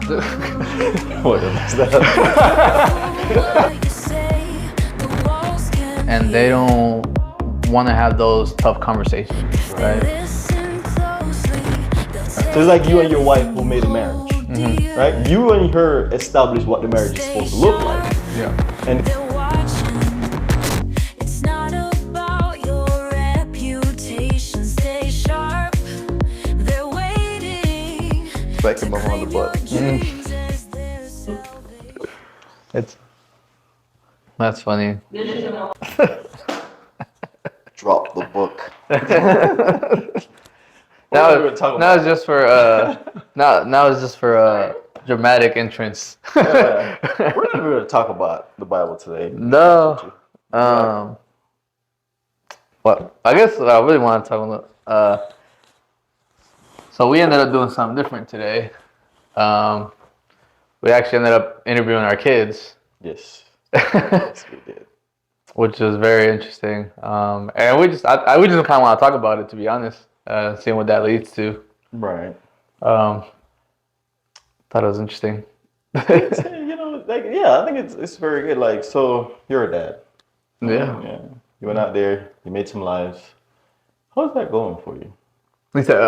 What is that? And they don't want to have those tough conversations, right? So it's like you and your wife who made a marriage, right? You and her established what the marriage is supposed to look like. Yeah. And back him up on the butt. That's funny. Drop the book. Now it's just for now it's just for dramatic entrance. We're not going to talk about the Bible today. No. Well, I guess I really want to talk about. So we ended up doing something different today. We actually ended up interviewing our kids. Yes. Yes, we did. Which was very interesting. And we just kind of want to talk about it, to be honest. Seeing what that leads to. Right. Thought it was interesting. I think it's very good. Like, so you're a dad. Yeah. Yeah. You went out there. You made some lives. How's that going for you? You said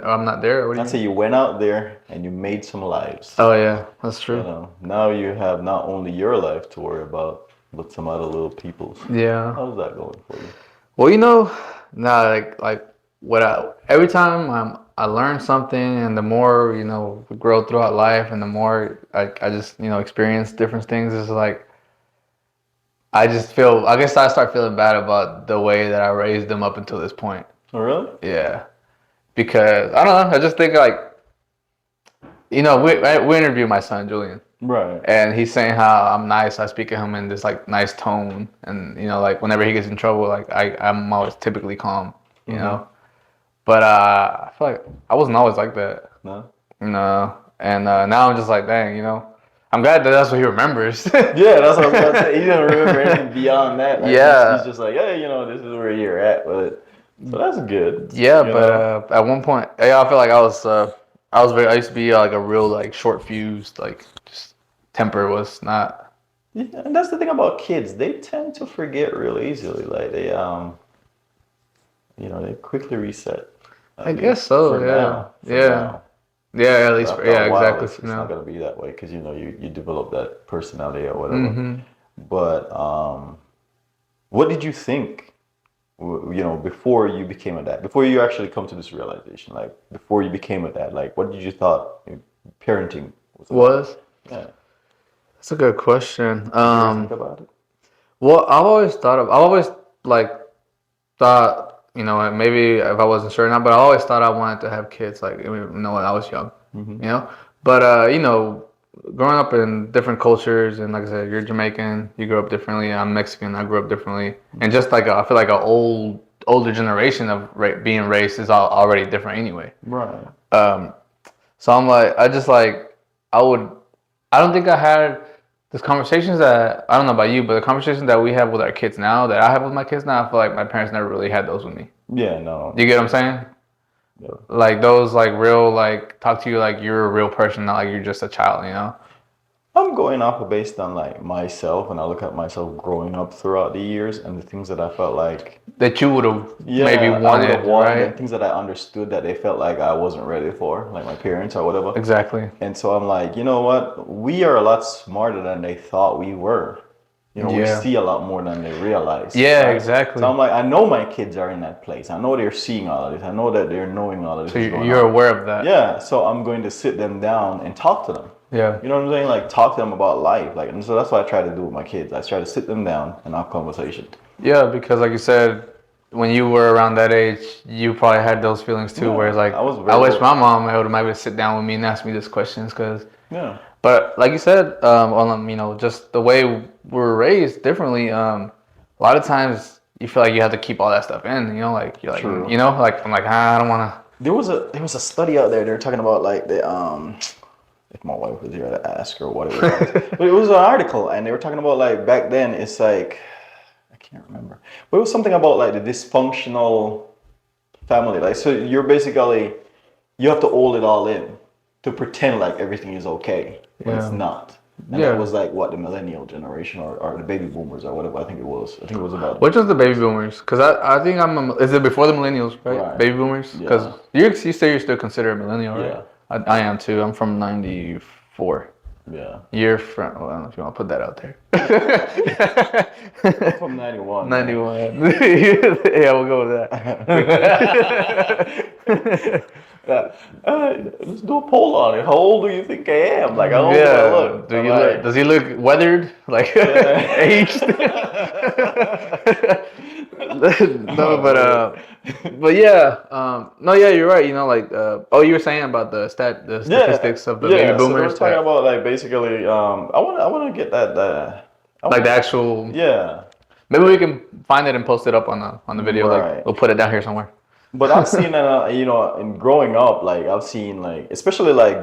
I'm not there. I say you went out there and you made some lives. Oh yeah, that's true. You know, now you have not only your life to worry about, but some other little people's. Yeah. How's that going for you? Well, every time I learn something, and the more we grow throughout life, and the more I just experience different things, it's like I guess I start feeling bad about the way that I raised them up until this point. Oh, really? Yeah. Because I don't know, I just think we interviewed my son Julian, right? And he's saying how I'm nice. I speak to him in this nice tone, and whenever he gets in trouble, I'm always typically calm, you know. But I feel like I wasn't always like that. No. No, and now I'm just like, dang, I'm glad that that's what he remembers. Yeah, that's what I was about to say. He doesn't remember anything beyond that. Yeah. He's just like, hey, this is where you're at, but. So that's good. Yeah, but at one point, I feel like I used to be like a real short fused, just temper was not. Yeah, and that's the thing about kids; they tend to forget real easily. Like they they quickly reset. I guess so. Yeah. At least exactly. It's not gonna be that way because you develop that personality or whatever. Mm-hmm. But what did you think? Before you became a dad, before you actually come to this realization, before you became a dad, what did you thought parenting was? Yeah, that's a good question. Did you think about it? Well, I've always thought, maybe if I wasn't sure or not, but I always thought I wanted to have kids, when I was young, But growing up in different cultures, and like I said, you're Jamaican, you grew up differently. I'm Mexican, I grew up differently, and just I feel like an older generation of being raised is already different anyway. Right. So I'm I don't think I had these conversations that, I don't know about you, but the conversations that we have with our kids now, that I have with my kids now, I feel like my parents never really had those with me. Yeah, no. You get what I'm saying? Yeah. Those real talk to you like you're a real person, not like you're just a child, I'm going off of based on myself, and I look at myself growing up throughout the years and the things that I felt like that you would have maybe wanted, right? And things that I understood that they felt like I wasn't ready for, like my parents or whatever. Exactly. And so I'm like, you know what? We are a lot smarter than they thought we were. We see a lot more than they realize. Yeah, right? Exactly. So I'm like, I know my kids are in that place. I know they're seeing all of this. I know that they're knowing all of this. So you're aware of that. Yeah. So I'm going to sit them down and talk to them. Yeah. You know what I'm saying? Talk to them about life. And so that's what I try to do with my kids. I try to sit them down and have conversation. Yeah, because like you said, when you were around that age, you probably had those feelings too, where it's I wish my mom would maybe sit down with me and ask me these questions, because. Yeah. But like you said, just the way we were raised differently. A lot of times you feel like you have to keep all that stuff in. You're like, True. I'm like, I don't want to. There was a study out there. They were talking about if my wife was here, I'd ask her what it was. But it was an article, and they were talking about back then. It's I can't remember, but it was something about the dysfunctional family. So you're basically you have to hold it all in. to pretend like everything is okay when it's not. And that was like what the millennial generation or the baby boomers or whatever. I think it was. I think it was about. Which was the baby boomers? Because I think is it before the millennials, right? Right. Baby boomers? Because you say you're still considered a millennial, right? Yeah. I am too. I'm from 94. Yeah. You're from, well, I don't know if you want to put that out there. I'm from 91. 91. Yeah, we'll go with that. Let's do a poll on it. How old do you think I am? Like, how old do I look? Does he look weathered? Like, aged? No, but yeah, no, yeah, you're right. You know, like, you were saying about the statistics of the baby boomers. So we're talking about like basically, I want to get that, like the actual. Yeah. Maybe we can find it and post it up on the video. Right. Like, we'll put it down here somewhere. But I've seen that, you know, in growing up, like I've seen like, especially like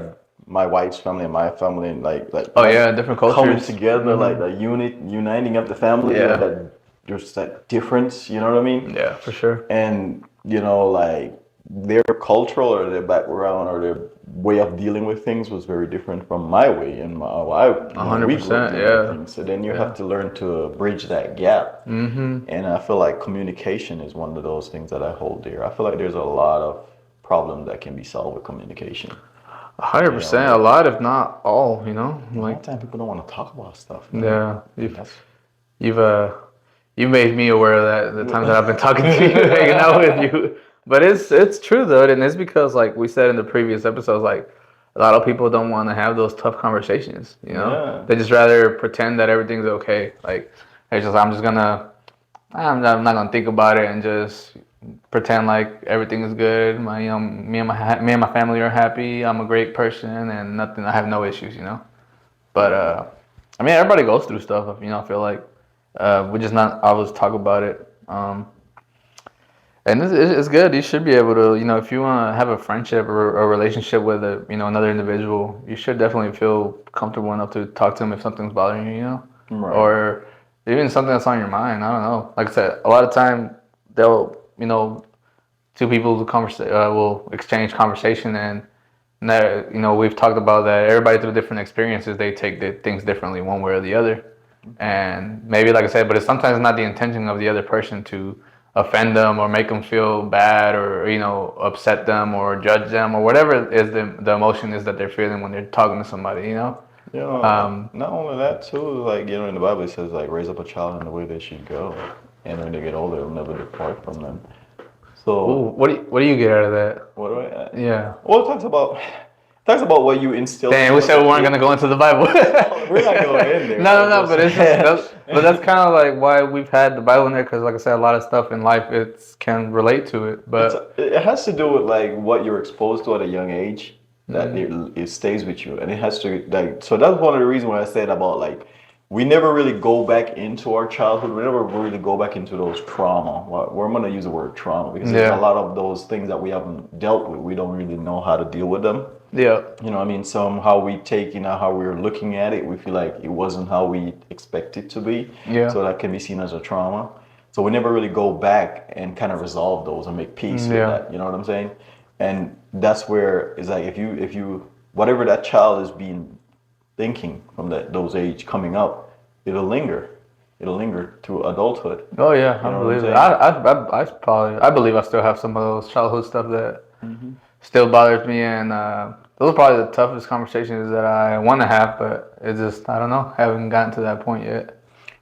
my wife's family and my family, and like different cultures coming together, like the uniting of the family. Yeah. That there's that difference, you know what I mean? Yeah, for sure. And you know, like their cultural or their background or their way of dealing with things was very different from my way and my 100%. Yeah. So then you have to learn to bridge that gap. Mm-hmm. And I feel like communication is one of those things that I hold dear. I feel like there's a lot of problems that can be solved with communication. 100%. A lot, if not all. You know, like a lot of time people don't want to talk about stuff. Man. Yeah, you've made me aware of that the times that I've been talking to you, hanging out with you. But it's true though, and it's because like we said in the previous episodes, like a lot of people don't want to have those tough conversations. You know, they just rather pretend that everything's okay. Like it's just I'm not gonna think about it and just pretend like everything is good. Me and my family are happy. I'm a great person and nothing. I have no issues. You know, but I mean everybody goes through stuff. You know, I feel like we just not always talk about it. And it's good. You should be able to, you know, if you want to have a friendship or a relationship with another individual, you should definitely feel comfortable enough to talk to them if something's bothering you, you know, right. Or even something that's on your mind. I don't know. Like I said, a lot of time they'll, you know, two people will exchange conversation and that, you know, we've talked about that. Everybody through different experiences, they take things differently one way or the other. And maybe, like I said, but it's sometimes not the intention of the other person to offend them or make them feel bad or, you know, upset them or judge them or whatever is the emotion is that they're feeling when they're talking to somebody, you know? Yeah. Not only that too, like, you know, in the Bible it says like raise up a child in the way they should go, and when they get older, they'll never depart from them. So what do you get out of that? What do I? Yeah. Well, it talks about what you instill. Dang, we said we weren't gonna go into the Bible. We're not going in there. No, but that's kind of like why we've had the Bible in there, because like I said, a lot of stuff in life can relate to it. But it has to do with like what you're exposed to at a young age that it stays with you, and it has to like. So that's one of the reasons why I said about like we never really go back into our childhood. We never really go back into those trauma. Well, I'm gonna use the word trauma because there's a lot of those things that we haven't dealt with. We don't really know how to deal with them. Yeah. You know what I mean? Somehow we take, you know, how we're looking at it, we feel like it wasn't how we expect it to be. Yeah. So that can be seen as a trauma. So we never really go back and kind of resolve those and make peace with that. You know what I'm saying? And that's where it's like if you whatever that child is being thinking from those age coming up, it'll linger. It'll linger to adulthood. Oh yeah, I believe it. I believe I still have some of those childhood stuff that still bothers me, and those are probably the toughest conversations that I want to have, but it's just, I don't know, haven't gotten to that point yet.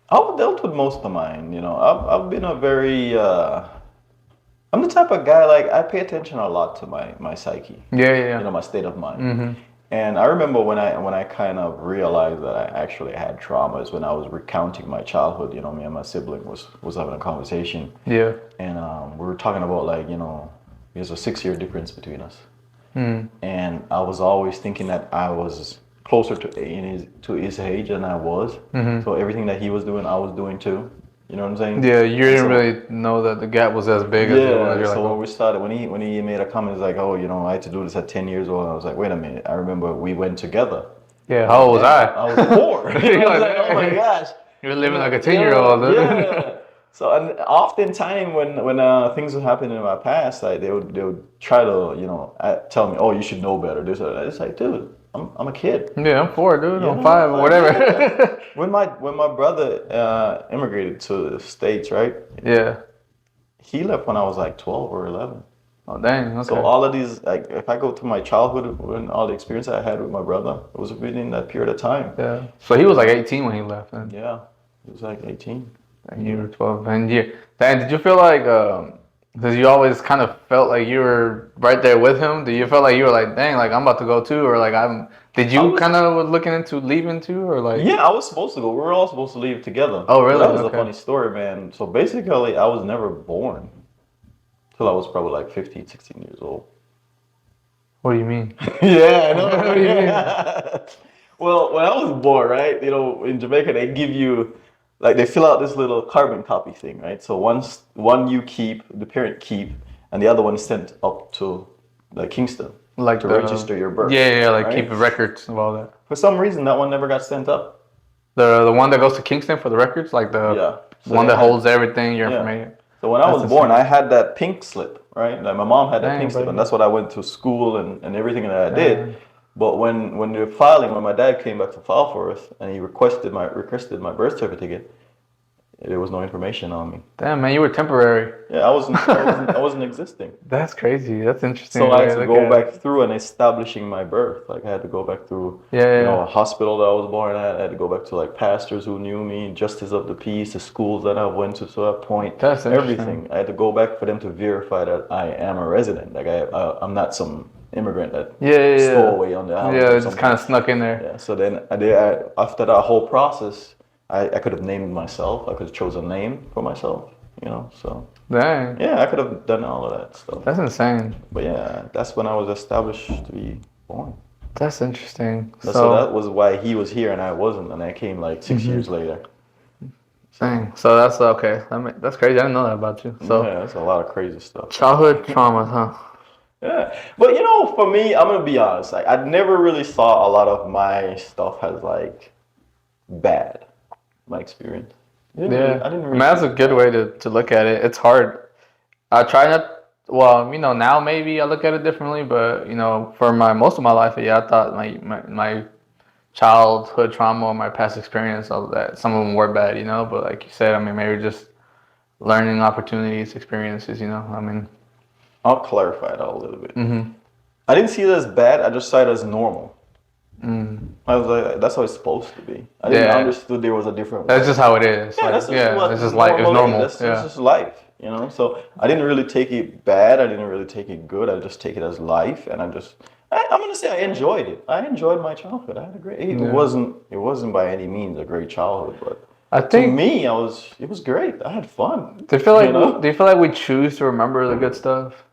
I've dealt with most of mine, you know. I've been a very, I'm the type of guy, like, I pay attention a lot to my psyche. Yeah. You know, my state of mind. And I remember when I kind of realized that I actually had traumas when I was recounting my childhood. You know, me and my sibling was having a conversation. Yeah. And we were talking about, like, you know, there's a 6-year difference between us. And I was always thinking that I was closer to his age than I was. So everything that he was doing, I was doing too. You know what I'm saying? Yeah, you didn't really know that the gap was as big as it was. Yeah, so when we started, when he made a comment, it's like, oh, you know, I had to do this at 10 years old. And I was like, wait a minute. I remember we went together. Yeah, how old was I? I was 4. You know, I was like, oh my gosh. You're living like a 10-year-old. Yeah. So and oftentimes when things would happen in my past, like they would try to tell me, oh, you should know better. This or that. It's like, dude, I'm a kid. Yeah, I'm 4, dude. You I'm know, 5 or like yeah. whatever. When my brother immigrated to the States, right? Yeah. He left when I was like 12 or 11. Oh, dang. So Okay. all of these, like, if I go to my childhood and all the experience I had with my brother, it was within that period of time. Yeah. So he was like 18 when he left, and Yeah, it was like 18. you were 12. And Dan, did you feel like, because you always kind of felt like you were right there with him? Did you feel like you were like, dang, like I'm about to go too, or like Did I you was, kind of was looking into leaving too, or like? yeah, I was supposed to go. We were all supposed to leave together. Oh, But really? that was a Okay. funny story, man. So basically, I was never born till I was probably like 15, 16 years old. What do you mean? Yeah, I know, What do you mean? right? Well, when I was born, right, in Jamaica, they give you, like, they fill out this little carbon copy thing, right? So one you keep, the parent keep, and the other one is sent up to, like, Kingston Like to register your birth, yeah, like right? keeping records of all that. For some reason, that one never got sent up. The one that goes to Kingston for the records, like the Yeah. So one they that had, holds everything, your yeah. information. So when I That's was born, insane. I had that pink slip, right? Like my mom had that Dang, pink slip, and bro. that's what I went to school and everything that I did. Dang. But when they were filing, when my dad came back to file for us, and he requested my birth certificate, there was no information on me. Damn, man, you were temporary. Yeah, I wasn't existing. That's crazy. That's interesting So I way had to to look go at back it. through and establishing my birth. Like I had to go back through, Yeah, a yeah. hospital that I was born at. I had to go back to like pastors who knew me, justice of the peace, the schools that I went to that point, That's interesting. everything. I had to go back for them to verify that I am a resident. Like I'm not some immigrant that Yeah. stowaway on the island Yeah, or it just kind something. of snuck in there. Yeah. So then after that whole process, I could have named myself. I could have chosen a name for myself. So Dang. yeah, I could have done all of that stuff. That's insane. But yeah, that's when I was established to be born. That's interesting. So that was why he was here and I wasn't, and I came like 6 years later. Dang. So that's okay. That's crazy. I didn't know that about you. So Yeah, that's a lot of crazy stuff. childhood traumas, huh? Yeah, but for me, I'm gonna be honest. Like, I never really saw a lot of my stuff as like bad. My experience. I didn't I really mean, that's a good way to look at it. It's hard. I try not. Well, now maybe I look at it differently, but for most of my life, yeah, I thought my childhood trauma or my past experience, all of that, some of them were bad, But like you said, I mean, maybe just learning opportunities, experiences, I mean. I'll clarify that a little bit. Mm-hmm. I didn't see it as bad. I just saw it as normal. I was like, that's how it's supposed to be. I didn't understood there was a different way. That's just how it is. Yeah, like, that's just what it's just like it's normal. That's just life, So I didn't really take it bad. I didn't really take it good. I just take it as life, and I'm gonna say I enjoyed it. I enjoyed my childhood. I had a great. It wasn't by any means a great childhood, but I think to me, it was great. I had fun. Do you feel like we choose to remember the good stuff?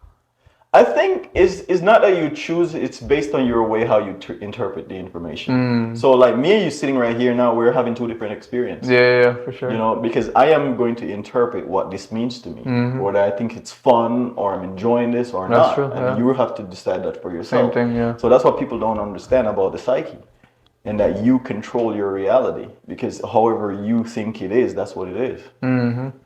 I think it's not that you choose. It's based on your way how you interpret the information. So like me and you sitting right here now, we're having two different experiences. Yeah, for sure. Because I am going to interpret what this means to me, or that I think it's fun, or I'm enjoying this, or not. True, and you have to decide that for yourself. Same thing, yeah. So that's what people don't understand about the psyche, and that you control your reality, because however you think it is, that's what it is.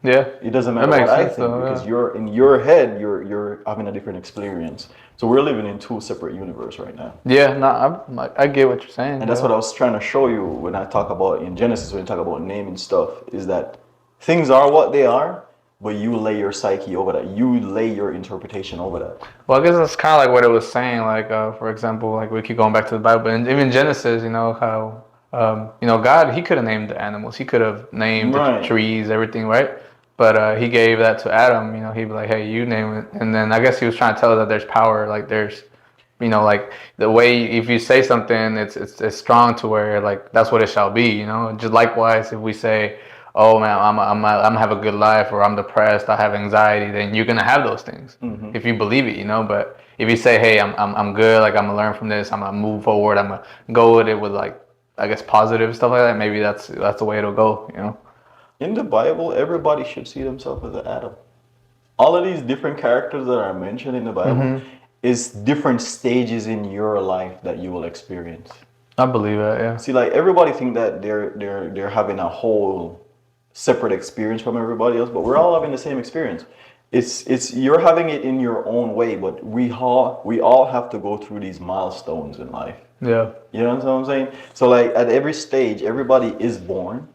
Yeah. It doesn't matter what I think, because you're in your head, you're having a different experience. So we're living in two separate universes right now. Yeah, no, I get what you're saying. And that's what I was trying to show you when I talk about in Genesis, when you talk about naming stuff, is that things are what they are, but you lay your psyche over that. You lay your interpretation over that. Well, I guess that's kind of like what it was saying. Like, for example, like we keep going back to the Bible, and even Genesis, how, God, he could have named the animals. He could have named the trees, everything, right? But he gave that to Adam. He'd be like, hey, you name it. And then I guess he was trying to tell us that there's power. Like there's, like the way, if you say something, it's strong to where like that's what it shall be. Just likewise, if we say, oh man, I'm gonna have a good life, or I'm depressed, I have anxiety, then you're gonna have those things if you believe it, But if you say, hey, I'm good, like I'm gonna learn from this, I'm gonna move forward, I'm gonna go with it with like, I guess, positive stuff like that. Maybe that's the way it'll go, In the Bible, everybody should see themselves as an Adam. All of these different characters that are mentioned in the Bible is different stages in your life that you will experience. I believe that, yeah. See, like everybody think that they're having a whole separate experience from everybody else, but we're all having the same experience. It's you're having it in your own way, but we all have to go through these milestones in life. Yeah. You know what I'm saying? So like at every stage, everybody is born.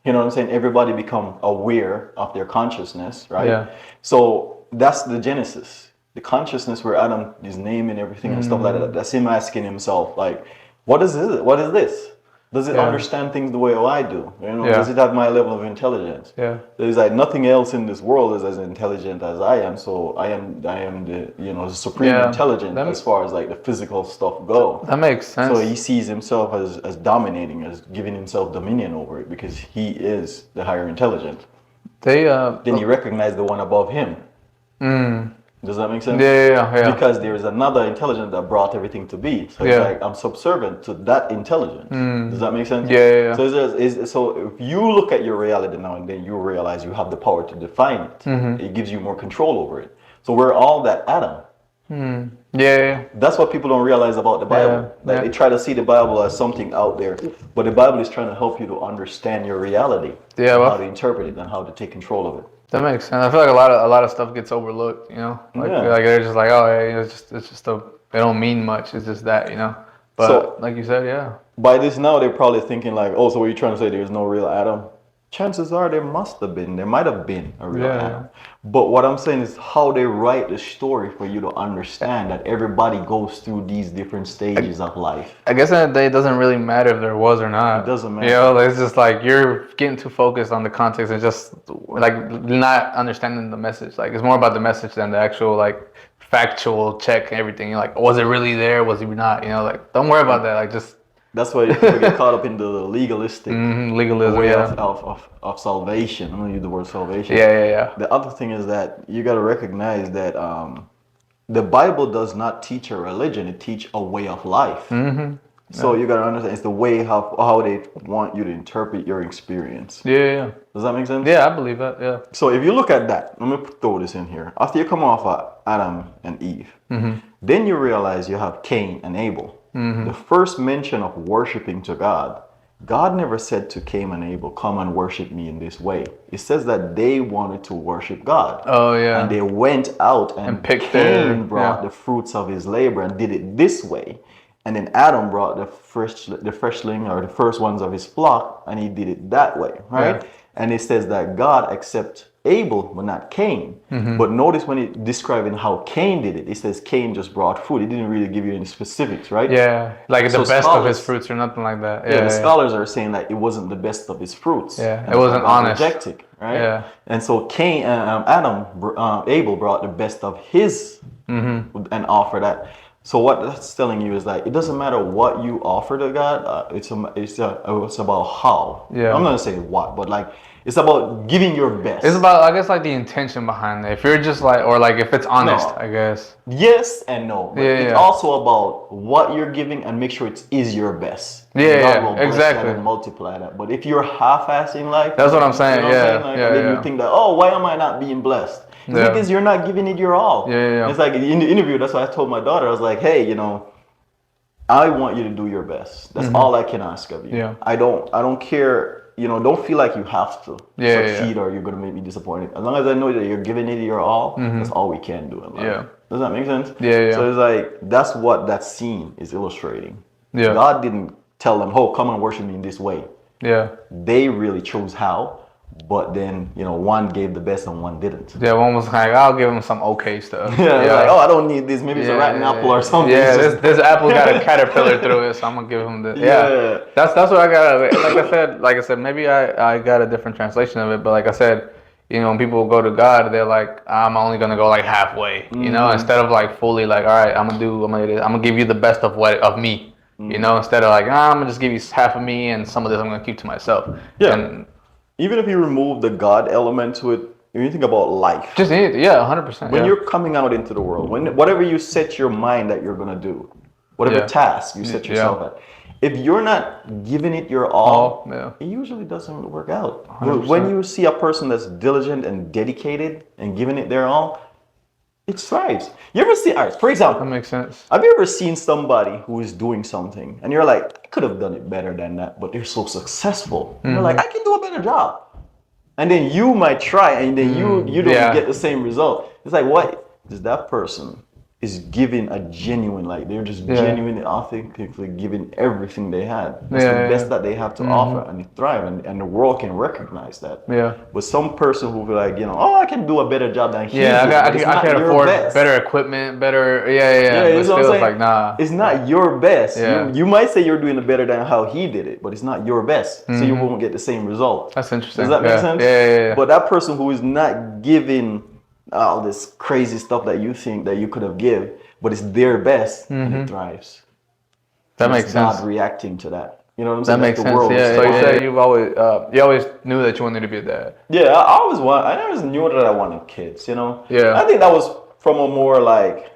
You know what I'm saying? Everybody become aware of their consciousness, right? Yeah. So that's the genesis. The consciousness where Adam is naming everything and stuff like that. That's him asking himself, like, what is this? What is this? Does it understand things the way I do? You know, does it have my level of intelligence? Yeah. There's like nothing else in this world is as intelligent as I am. So I am the the supreme intelligence as far as like the physical stuff go. That makes sense. So he sees himself as dominating, as giving himself dominion over it because he is the higher intelligence. Then you recognize the one above him. Does that make sense? Yeah. Because there's another intelligence that brought everything to be. So it's like I'm subservient to that intelligence. Does that make sense? Yeah. So if you look at your reality now and then, you realize you have the power to define it. It gives you more control over it. So we're all that atom. Yeah. That's what people don't realize about the Bible. They try to see the Bible as something out there, but the Bible is trying to help you to understand your reality, how to interpret it, and how to take control of it. That makes sense. I feel like a lot of stuff gets overlooked. You know, like they're just like, oh, yeah, it's just they don't mean much. It's just that, you know. But so, like you said, by this now, they're probably thinking like, oh, so what are you trying to say? There's no real Adam? Chances are there might have been a real Adam. But what I'm saying is how they write the story for you to understand that everybody goes through these different stages of life. I guess at the day, it doesn't really matter if there was or not. It doesn't matter. You know, it's just like you're getting too focused on the context and just like not understanding the message. Like it's more about the message than the actual like factual check and everything. You're like, was it really there? Was he not? You know, like don't worry about that. Like just. That's why people get caught up in the legalistic legalism, way of salvation. I'm going to use the word salvation. Yeah. The other thing is that you got to recognize that the Bible does not teach a religion. It teaches a way of life. So you got to understand it's the way how they want you to interpret your experience. Yeah. Does that make sense? Yeah, I believe that. Yeah. So if you look at that, let me throw this in here. After you come off of Adam and Eve, then you realize you have Cain and Abel. The first mention of worshiping to God, God never said to Cain and Abel, come and worship me in this way. It says that they wanted to worship God. Oh, yeah. And they went out and Cain brought the fruits of his labor and did it this way. And then Adam brought the freshling or the first ones of his flock and he did it that way, right? Yeah. And it says that God accepts Abel, but not Cain. But notice when it describing how Cain did it, it says Cain just brought fruit. It didn't really give you any specifics, right? Yeah, like the best of his fruits or nothing like that. Yeah, the scholars are saying that it wasn't the best of his fruits. Yeah, it wasn't honest. Rejected, right? Yeah. And so Abel brought the best of his and offered that. So what that's telling you is like it doesn't matter what you offer to God. It's about how. Yeah. I'm not gonna say what, but like. It's about giving your best. It's about, I guess, like the intention behind it. If you're just like, or like if it's honest, I guess. Yes and no. But it's also about what you're giving and make sure it is your best. God will bless that and multiply that. But if you're half-assing life, that's what I'm saying. You know what I'm saying? Then you think that, oh, why am I not being blessed? It's because you're not giving it your all. It's like in the interview. That's why I told my daughter. I was like, hey, you know, I want you to do your best. That's all I can ask of you. I don't care. You know, don't feel like you have to succeed or you're going to make me disappointed. As long as I know that you're giving it your all, that's all we can do in life. Does that make sense? Yeah. So it's like, that's what that scene is illustrating. God didn't tell them, oh, come and worship me in this way. They really chose how. But then, you know, one gave the best and one didn't. Yeah, one was like, I'll give him some okay stuff. Like, oh, I don't need this. Maybe it's a rotten apple or something. Yeah, this apple got a caterpillar through it, so I'm gonna give him this. That's what I got. Like I said, maybe I got a different translation of it. But like I said, you know, when people go to God, they're like, I'm only gonna go like halfway. You know, instead of like fully like, all right, I'm gonna give you the best of me. You know, instead of like, I'm gonna just give you half of me and some of this I'm gonna keep to myself. Even if you remove the God element to it, when you think about life. Just anything, 100%. When you're coming out into the world, whatever you set your mind that you're going to do, whatever task you set yourself at, if you're not giving it your all, it usually doesn't work out. 100%. When you see a person that's diligent and dedicated and giving it their all, it thrives. You ever see, all right, for example, that makes sense. Have you ever seen somebody who is doing something and you're like, I could have done it better than that, but they're so successful. You're like, I can do a better job. and then you might try, and then you don't yeah. get the same result. It's like, what is that person is giving a genuine, like they're just Yeah. genuinely, authentically giving everything they had. That's Yeah, the yeah, best that they have to offer, and they thrive, and the world can recognize that. yeah. But some person who be like, oh, I can do a better job than he Yeah, did, but it's I not can your afford best. better equipment, better. Yeah, Yeah, but that's what I'm still, it's saying. like nah. It's not your best. Yeah. You might say you're doing it better than how he did it, but it's not your best. So you won't get the same result. That's interesting. Does that make Yeah. sense? Yeah. But that person who is not giving all this crazy stuff that you think that you could have give, but it's their best, and it thrives. That And makes it's sense. God reacting to that. You know what I'm That saying? makes That's the sense. world Yeah. So you responding. said you always knew that you wanted to be a dad. Yeah, I always knew that I wanted kids, Yeah. I think that was from a more like,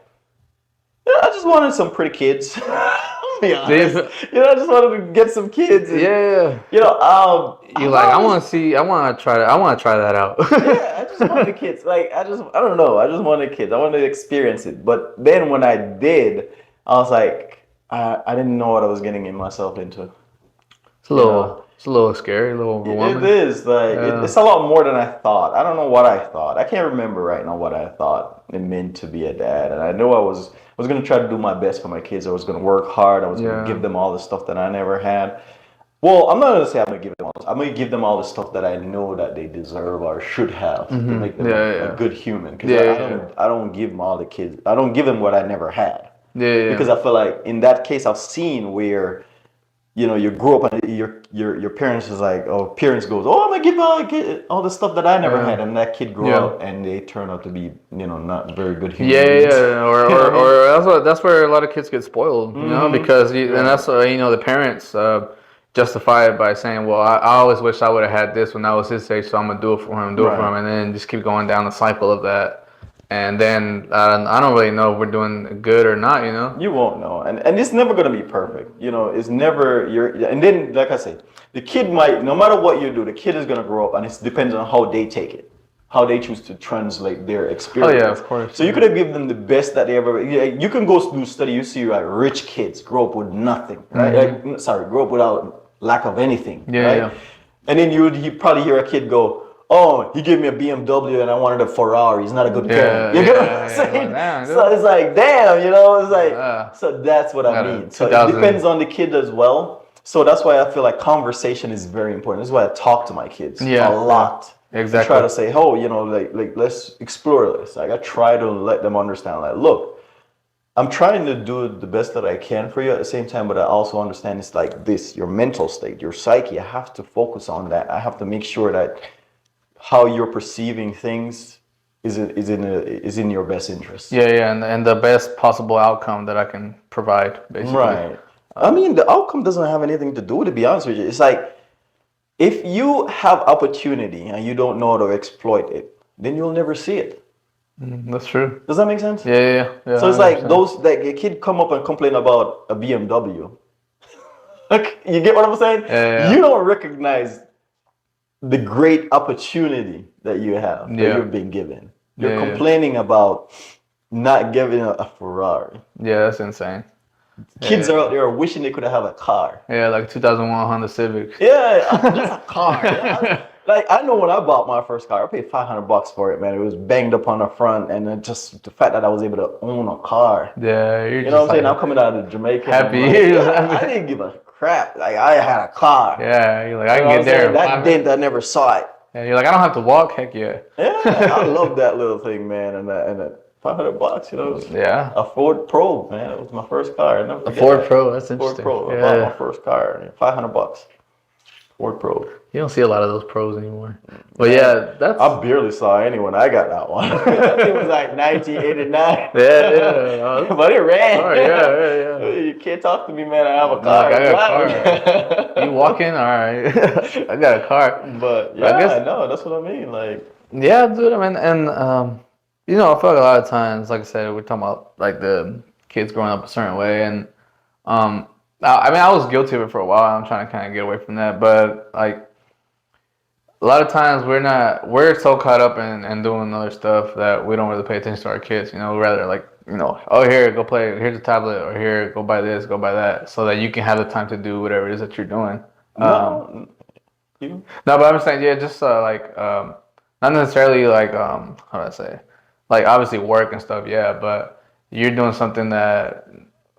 I just wanted some pretty kids. To be honest. I just wanted to get some kids. And, Yeah. I You like I always- want to see. I want to try that. I want to try that out. yeah, I just wanted kids. Like, I don't know. I just wanted kids. I wanted to experience it. But then when I did, I was like, I didn't know what I was getting myself into. It's a little scary, a little overwhelming. It is like it's a lot more than I thought. I don't know what I thought. I can't remember right now what I thought it meant to be a dad. And I know I was gonna try to do my best for my kids. I was gonna work hard. I was gonna give them all the stuff that I never had. Well, I'm not gonna say I'm gonna give them all. I'm gonna give them all the stuff that I know that they deserve or should have to make them a good human. Because I don't give them all the kids. I don't give them what I never had. Because I feel like in that case I've seen where you grow up and your parents is like, parents goes, I'm gonna give all the stuff that I never had, and that kid grow up and they turn out to be not very good human beings. Or that's where a lot of kids get spoiled, because and that's the parents justify it by saying, well, I always wish I would have had this when I was his age, so I'm gonna do it for him, and then just keep going down the cycle of that. And then I don't really know if we're doing good or not, You won't know, and it's never gonna be perfect. It's never and then like I say, the kid might, no matter what you do, the kid is gonna grow up, and it depends on how they take it, how they choose to translate their experience. Oh yeah, of course. So you could have given them the best that they ever. You can go do study. You see, like rich kids grow up with nothing, right? Grow up without lack of anything, right? Yeah. And then you probably hear a kid go, "Oh, he gave me a BMW and I wanted a Ferrari. He's not a good parent." You get what I'm saying? So it's like, damn, it's like, so that's what I mean. So it depends on the kid as well. So that's why I feel like conversation is very important. That's why I talk to my kids a lot. Exactly. I try to say, like let's explore this. Like I try to let them understand, like, look, I'm trying to do the best that I can for you at the same time, but I also understand it's like this, your mental state, your psyche. I have to focus on that. I have to make sure that how you're perceiving things is in your best interest. Yeah, and the best possible outcome that I can provide, basically. Right. I mean, the outcome doesn't have anything to do with it, to be honest with you. It's like, if you have opportunity and you don't know how to exploit it, then you'll never see it. That's true. Does that make sense? Yeah. So it's like a kid come up and complain about a BMW. Like, you get what I'm saying? Yeah. You don't recognize the great opportunity that you have, that you've been given. You're complaining about not getting a Ferrari. Yeah, that's insane. Kids are out there wishing they could have a car. Yeah, like 2001 Honda Civic. Yeah, just a car. I know when I bought my first car, I paid $500 for it, man. It was banged up on the front, and then just the fact that I was able to own a car. Yeah, you know what I'm saying? I'm coming out of Jamaica. Happy. I didn't give a crap. Like, I had a car. Yeah, you're like, I can get there. That dent, I never saw it. Yeah, you're like, I don't have to walk. Heck yeah. Yeah, I love that little thing, man, and that $500, Yeah. A Ford Pro, man. It was my first car. A Ford Pro, that's interesting. Ford Pro. I bought my first car. $500. Ford Pro. You don't see a lot of those pros anymore. But yeah, I barely saw anyone. I got that one. It was like 1989. Yeah. But it ran. Oh, yeah. You can't talk to me, man. I have a car. I got a car. You walking? All right. I got a car. But yeah, I know. That's what I mean. Like, yeah, dude. I mean, and I feel like a lot of times, like I said, we're talking about like the kids growing up a certain way, and I was guilty of it for a while. I'm trying to kind of get away from that, but like a lot of times we're so caught up in doing other stuff that we don't really pay attention to our kids. Rather like here, go play. Here's a tablet, or here, go buy this, go buy that, so that you can have the time to do whatever it is that you're doing. You? No, but I'm saying, yeah, just not necessarily like how do I say, like obviously work and stuff, yeah, but you're doing something that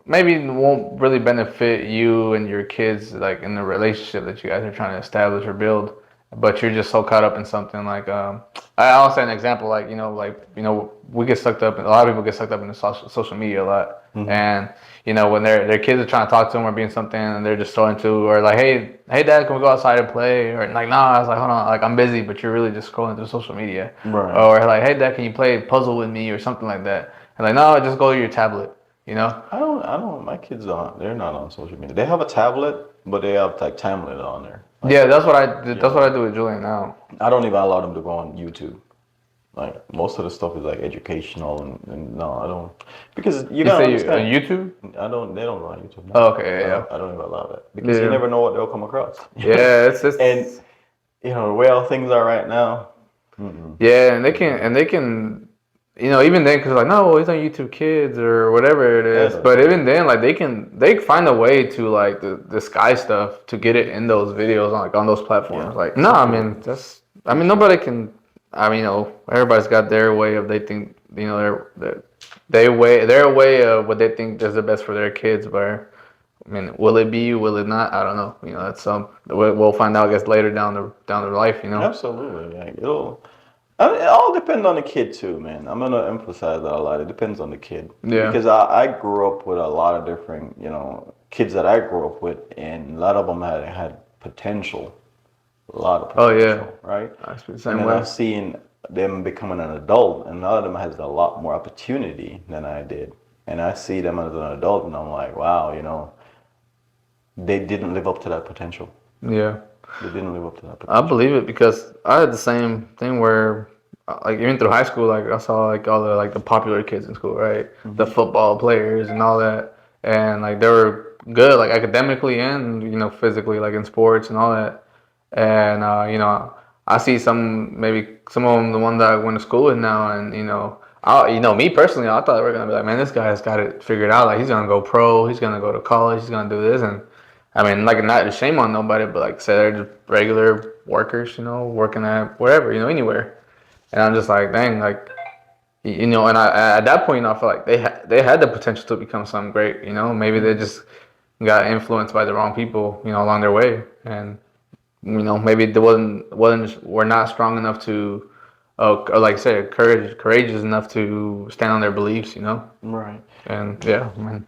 maybe won't really benefit you and your kids like in the relationship that you guys are trying to establish or build, but you're just so caught up in something like I'll say an example like we get sucked up, a lot of people get sucked up into social media a lot, and when their kids are trying to talk to them or being something and they're just so into, or like, hey dad, can we go outside and play, or like, nah, I was like, hold on, like I'm busy, but you're really just scrolling through social media, Right. or like, hey dad, can you play a puzzle with me or something like that, and like, no, just go to your tablet, you know. My kids aren't, they're not on social media. They have a tablet, but they have like Tamlet on there. Like, Yeah, that's what I did. That's yeah. what I do with Julian now. I don't even allow them to go on YouTube. Like most of the stuff is like educational and no, I don't because you You gotta say you on understand. YouTube? They don't go on YouTube. No. Oh, okay, yeah, I don't even allow that yeah, because you yeah. never know what they'll come across. Yeah, it's And just the way all things are right now. yeah, and they can, even then, because like, no, well, he's on YouTube Kids or whatever it is. But even then, like they find a way to like disguise stuff to get it in those videos on those platforms. Yeah. Like, no, I mean nobody can. I mean, everybody's got their way of they think, their way of what they think is the best for their kids. But I mean, will it be? Will it not? I don't know. That's we'll find out. I guess later down the life. Absolutely. Like it all depends on the kid too, man. I'm gonna emphasize that a lot. It depends on the kid Yeah. because I grew up with a lot of different, kids that I grew up with, and a lot of them had potential, a lot of Oh yeah. potential, right? I feel the And same then way. I've seen them becoming an adult, and a lot of them has a lot more opportunity than I did. And I see them as an adult, and I'm like, wow, they didn't live up to that potential. Yeah. They didn't live up to that I potential. believe it because I had the same thing where, like even through high school, like I saw like all the popular kids in school, right? The football players and all that, and like they were good, like academically and physically, like in sports and all that. And I see maybe some of them, the one that I went to school with now, and me personally, I thought we were gonna be like, man, this guy's got it figured out. Like he's gonna go pro, he's gonna go to college, he's gonna do this, and I mean, like, not to shame on nobody, but like, say they're just regular workers, working at wherever, anywhere. And I'm just like, dang, like, and I at that point, I feel like they had the potential to become something great, Maybe they just got influenced by the wrong people, along their way, and maybe they were not strong enough to, or like I said, courageous enough to stand on their beliefs, Right. And yeah, man.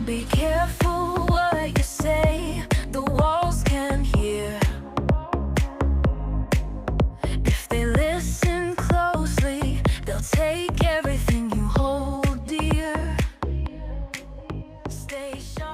Be careful what you say, the walls can hear. If they listen closely, they'll take everything you hold dear. Stay sharp.